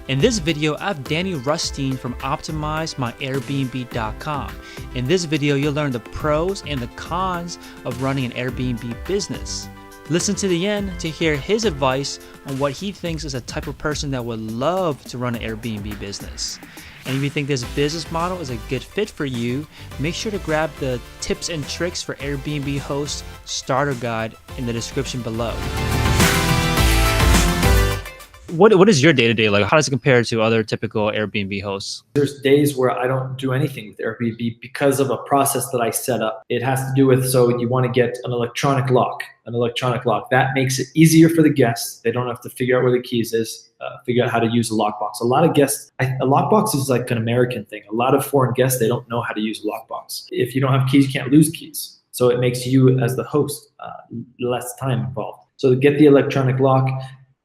In this video, I have Danny Rustine from OptimizeMyAirbnb.com. In this video, you'll learn the pros and the cons of running an Airbnb business. Listen to the end to hear his advice on what he thinks is a type of person that would love to run an Airbnb business. And if you think this business model is a good fit for you, make sure to grab the tips and tricks for Airbnb host starter guide in the description below. What is your day-to-day like? How does it compare to other typical Airbnb hosts? There's days where I don't do anything with Airbnb because of a process that I set up. It has to do with, so you want to get an electronic lock. That makes it easier for the guests. They don't have to figure out where the keys is, figure out how to use a lockbox. A lot of guests, a lockbox is like an American thing. A lot of foreign guests, they don't know how to use a lockbox. If you don't have keys, you can't lose keys. So it makes you, as the host, less time involved. So get the electronic lock.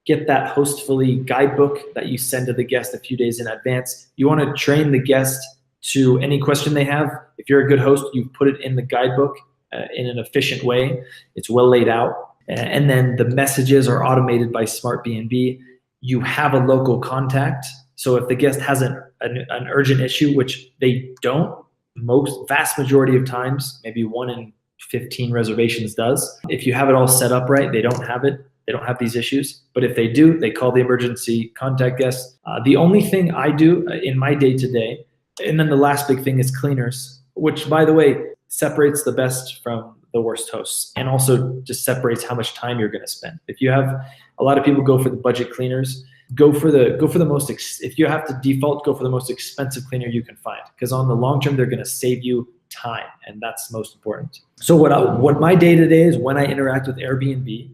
Get that hostfully guidebook that you send to the guest a few days in advance. You want to train the guest to any question they have. If you're a good host, you put it in the guidebook in an efficient way. It's well laid out. And then the messages are automated by SmartBnB. You have a local contact. So if the guest has an urgent issue, which they don't, vast majority of times, maybe 1 in 15 reservations does. If you have it all set up right, they don't have it. They don't have these issues, but if they do, they call the emergency contact guest. The only thing I do in my day-to-day, and then the last big thing is cleaners, which, by the way, separates the best from the worst hosts, and also just separates how much time you're going to spend. If you have a lot of people go for the budget cleaners, go for the most. If you have to default, go for the most expensive cleaner you can find, because on the long term, they're going to save you time, and that's most important. So what my day-to-day is when I interact with Airbnb.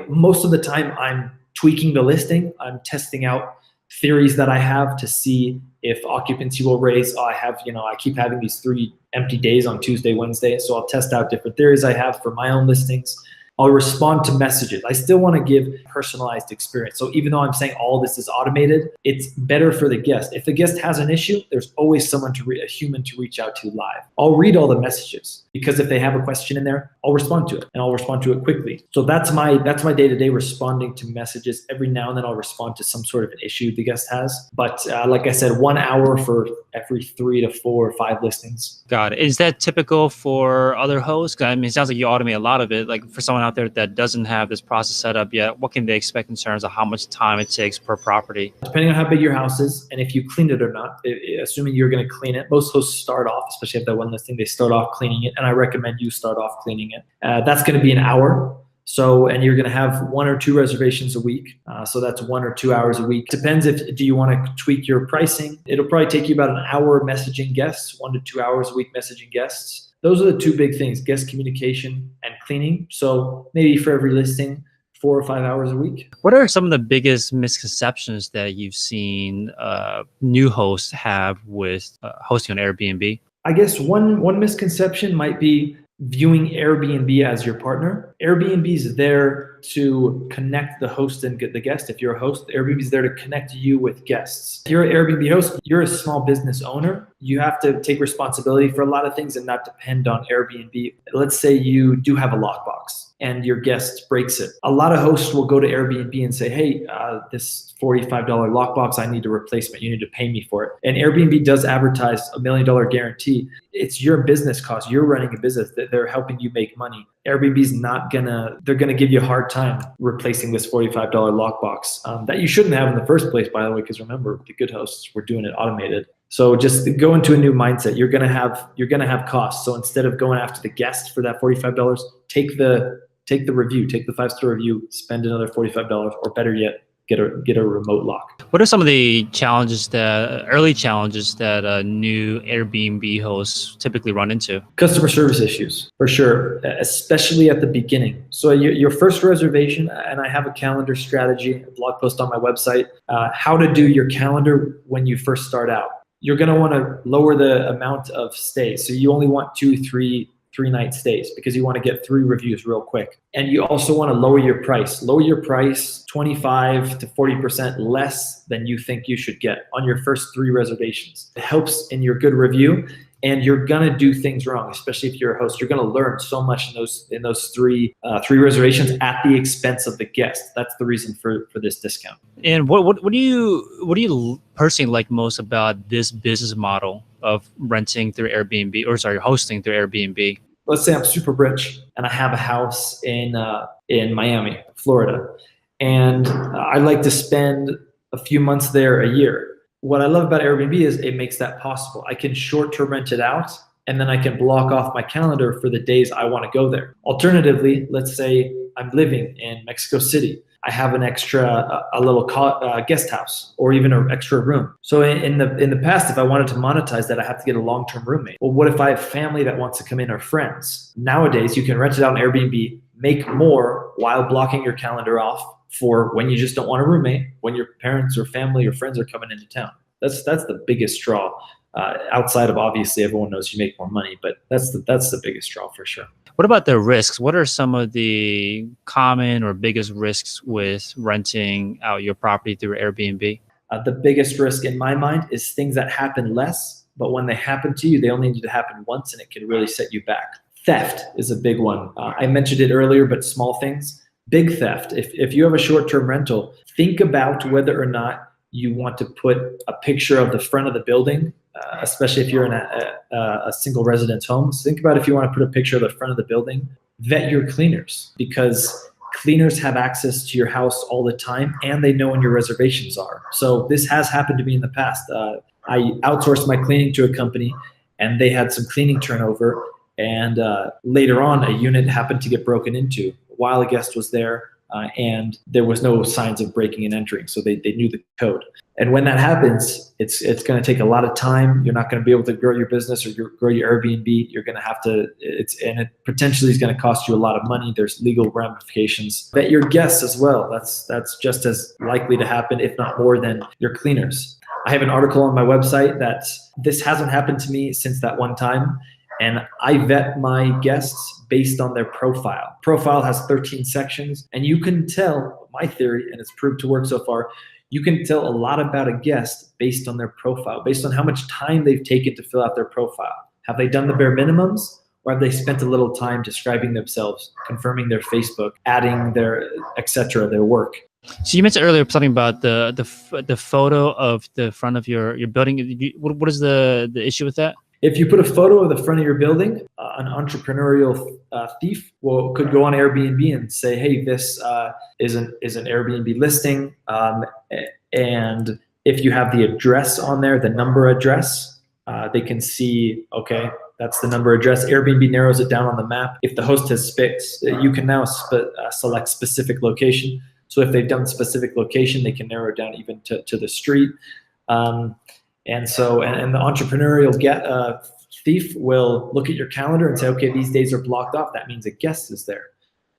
Most of the time I'm tweaking the listing. I'm testing out theories that I have to see if occupancy will raise. I keep having these 3 empty days on Tuesday, Wednesday. So I'll test out different theories I have for my own listings. I'll respond to messages. I still want to give personalized experience. So even though I'm saying all this is automated, it's better for the guest. If the guest has an issue, there's always a human to reach out to live. I'll read all the messages, because if they have a question in there, I'll respond to it, and I'll respond to it quickly. So that's my day-to-day, responding to messages. Every now and then I'll respond to some sort of an issue the guest has. But like I said, 1 hour for every 3 to 4 or 5 listings. Got it. Is that typical for other hosts? I mean, it sounds like you automate a lot of it. Like for someone out there that doesn't have this process set up yet, what can they expect in terms of how much time it takes per property? Depending on how big your house is and if you cleaned it or not, assuming you're going to clean it. Most hosts start off, especially if that one listing, they start off cleaning it, and I recommend you start off cleaning it. That's going to be an hour. And you're going to have 1 or 2 reservations a week. So that's 1 or 2 hours a week. Depends do you want to tweak your pricing. It'll probably take you about an hour messaging guests, 1 to 2 hours a week messaging guests. Those are the 2 big things: guest communication and cleaning. So maybe for every listing, 4 or 5 hours a week. What are some of the biggest misconceptions that you've seen new hosts have with hosting on Airbnb? I guess one misconception might be viewing Airbnb as your partner. Airbnb is there to connect the host and get the guest. If you're a host, Airbnb is there to connect you with guests. If you're an Airbnb host, you're a small business owner. You have to take responsibility for a lot of things and not depend on Airbnb. Let's say you do have a lockbox and your guest breaks it. A lot of hosts will go to Airbnb and say, hey, this $45 lockbox, I need a replacement. You need to pay me for it. And Airbnb does advertise $1 million guarantee. It's your business cost. You're running a business that they're helping you make money. Airbnb's they're gonna give you a hard time replacing this $45 lockbox that you shouldn't have in the first place, by the way, because remember, the good hosts were doing it automated. So just go into a new mindset. You're gonna have costs. So instead of going after the guest for that $45, take the review, take the 5-star review, spend another $45, or better yet, get a remote lock. What are some of the early challenges that new Airbnb hosts typically run into? Customer service issues, for sure, especially at the beginning. So your first reservation, and I have a calendar strategy, a blog post on my website, how to do your calendar when you first start out. You're going to want to lower the amount of stays. So you only want 2, 3 night stays, because you want to get 3 reviews real quick. And you also want to lower your price. Lower your price 25 to 40% less than you think you should get on your first 3 reservations. It helps in your good review, and you're gonna do things wrong, especially if you're a host. You're gonna learn so much in those three reservations at the expense of the guest. That's the reason for this discount. And what do you personally like most about this business model of renting through Airbnb, or sorry, hosting through Airbnb? Let's say I'm super rich and I have a house in Miami, Florida, and I like to spend a few months there a year. What I love about Airbnb is it makes that possible. I can short-term rent it out, and then I can block off my calendar for the days I want to go there. Alternatively, let's say I'm living in Mexico City. I have an extra, a little guest house, or even an extra room. So in the past, if I wanted to monetize that, I have to get a long-term roommate. Well, what if I have family that wants to come in, or friends? Nowadays, you can rent it out on Airbnb, make more while blocking your calendar off for when you just don't want a roommate, when your parents or family or friends are coming into town. That's the biggest draw. Outside of, obviously, everyone knows you make more money, but that's the biggest draw for sure. What about the risks? What are some of the common or biggest risks with renting out your property through Airbnb? The biggest risk in my mind is things that happen less, but when they happen to you, they only need to happen once, and it can really set you back. Theft is a big one. I mentioned it earlier, but small things. Big theft. If you have a short-term rental, think about whether or not you want to put a picture of the front of the building, especially if you're in a single residence home. So think about if you want to put a picture of the front of the building. Vet your cleaners, because cleaners have access to your house all the time, and they know when your reservations are. So this has happened to me in the past. I outsourced my cleaning to a company, and they had some cleaning turnover, and later on a unit happened to get broken into while a guest was there, and there was no signs of breaking and entering, so they knew the code. And when that happens, it's going to take a lot of time. You're not going to be able to grow your business or grow your Airbnb. You're going to have to, and it potentially is going to cost you a lot of money. There's legal ramifications. Vet your guests as well. That's just as likely to happen, if not more, than your cleaners. I have an article on my website that this hasn't happened to me since that one time. And I vet my guests based on their profile. Profile has 13 sections, and you can tell, my theory, and it's proved to work so far, you can tell a lot about a guest based on their profile, based on how much time they've taken to fill out their profile. Have they done the bare minimums, or have they spent a little time describing themselves, confirming their Facebook, adding their, etc., their work? So you mentioned earlier something about the photo of the front of your building. What is the issue with that? If you put a photo of the front of your building, an entrepreneurial thief could go on Airbnb and say, "Hey, this is an Airbnb listing," and if you have the address on there, the number address, they can see, okay, that's the number address. Airbnb narrows it down on the map. If the host has fixed, you can now select specific location. So if they've done specific location, they can narrow it down even to the street. And the entrepreneurial thief will look at your calendar and say, okay, these days are blocked off. That means a guest is there.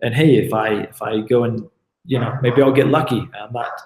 And hey, if I go and, maybe I'll get lucky.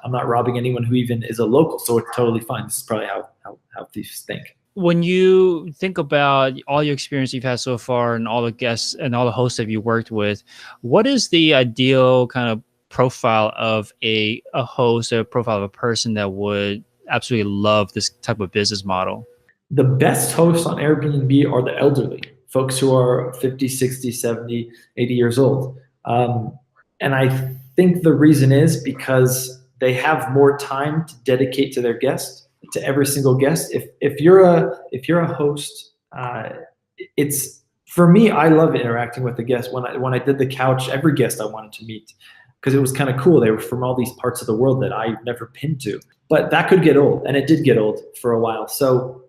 I'm not robbing anyone who even is a local, so it's totally fine. This is probably how thieves think. When you think about all your experience you've had so far and all the guests and all the hosts that you worked with, what is the ideal kind of profile of a host, or a profile of a person that would absolutely love this type of business model? The best hosts on Airbnb are the elderly, folks who are 50, 60, 70, 80 years old. And I think the reason is because they have more time to dedicate to their guest, to every single guest. If you're a host, it's, for me, I love interacting with the guests. When I did the couch, every guest I wanted to meet, because it was kind of cool. They were from all these parts of the world that I've never been to. But that could get old, and it did get old for a while. So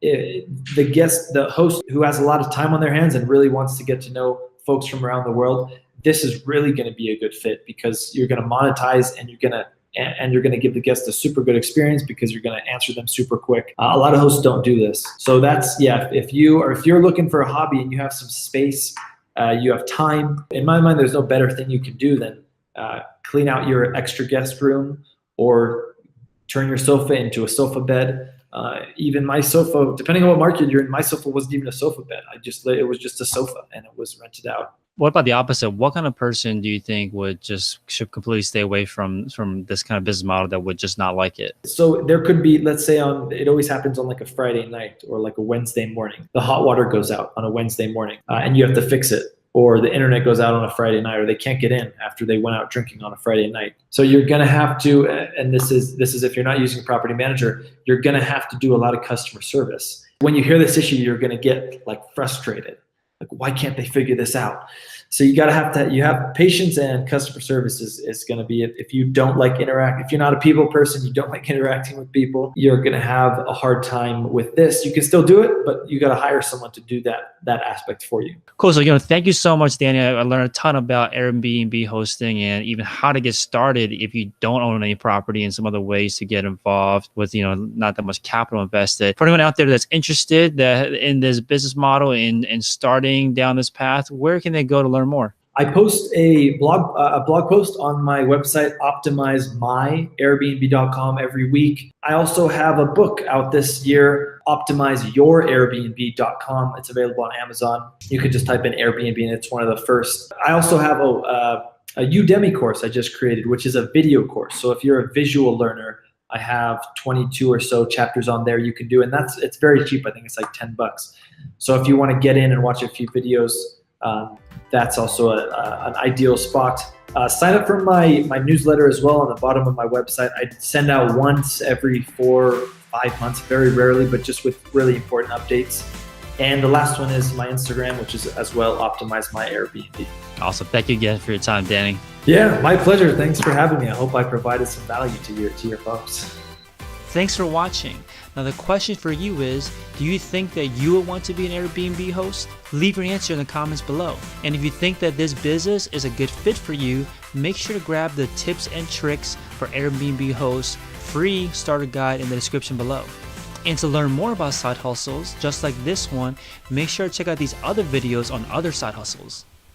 the host who has a lot of time on their hands and really wants to get to know folks from around the world, this is really going to be a good fit, because you're going to monetize, and you're going to give the guests a super good experience, because you're going to answer them super quick. A lot of hosts don't do this. So that's, if you're looking for a hobby and you have some space, you have time, in my mind, there's no better thing you can do than clean out your extra guest room, or turn your sofa into a sofa bed. Even my sofa, depending on what market you're in, my sofa wasn't even a sofa bed. It was just a sofa, and it was rented out. What about the opposite? What kind of person do you think should completely stay away from this kind of business model that would just not like it? So there could be, let's say it always happens on like a Friday night or like a Wednesday morning. The hot water goes out on a Wednesday morning and you have to fix it. Or the internet goes out on a Friday night, or they can't get in after they went out drinking on a Friday night. So you're gonna have to, and this is if you're not using a property manager, you're gonna have to do a lot of customer service. When you hear this issue, you're gonna get like frustrated. Like, why can't they figure this out? So you have patience, and customer service is going to be it. If you don't like if you're not a people person, you don't like interacting with people, you're going to have a hard time with this. You can still do it, but you got to hire someone to do that aspect for you. Cool. So, thank you so much, Danny. I learned a ton about Airbnb hosting and even how to get started if you don't own any property, and some other ways to get involved with, not that much capital invested. For anyone out there that's interested in this business model and starting down this path, where can they go to learn more? I post a blog post on my website, optimizemyairbnb.com, every week. I also have a book out this year, optimizeyoureirbnb.com. It's available on Amazon. You can just type in Airbnb and it's one of the first. I also have a Udemy course I just created, which is a video course. So if you're a visual learner, I have 22 or so chapters on there you can do, and it's very cheap. I think it's like $10. So if you want to get in and watch a few videos, that's also an ideal spot. Sign up for my newsletter as well on the bottom of my website. I send out once every 4 or 5 months, very rarely, but just with really important updates. And the last one is my Instagram, which is as well Optimize My Airbnb. Awesome. Thank you again for your time, Danny. Yeah, my pleasure. Thanks for having me. I hope I provided some value to your folks. Thanks for watching. Now the question for you is, do you think that you would want to be an Airbnb host? Leave your answer in the comments below. And if you think that this business is a good fit for you, make sure to grab the tips and tricks for Airbnb hosts free starter guide in the description below. And to learn more about side hustles just like this one, make sure to check out these other videos on other side hustles.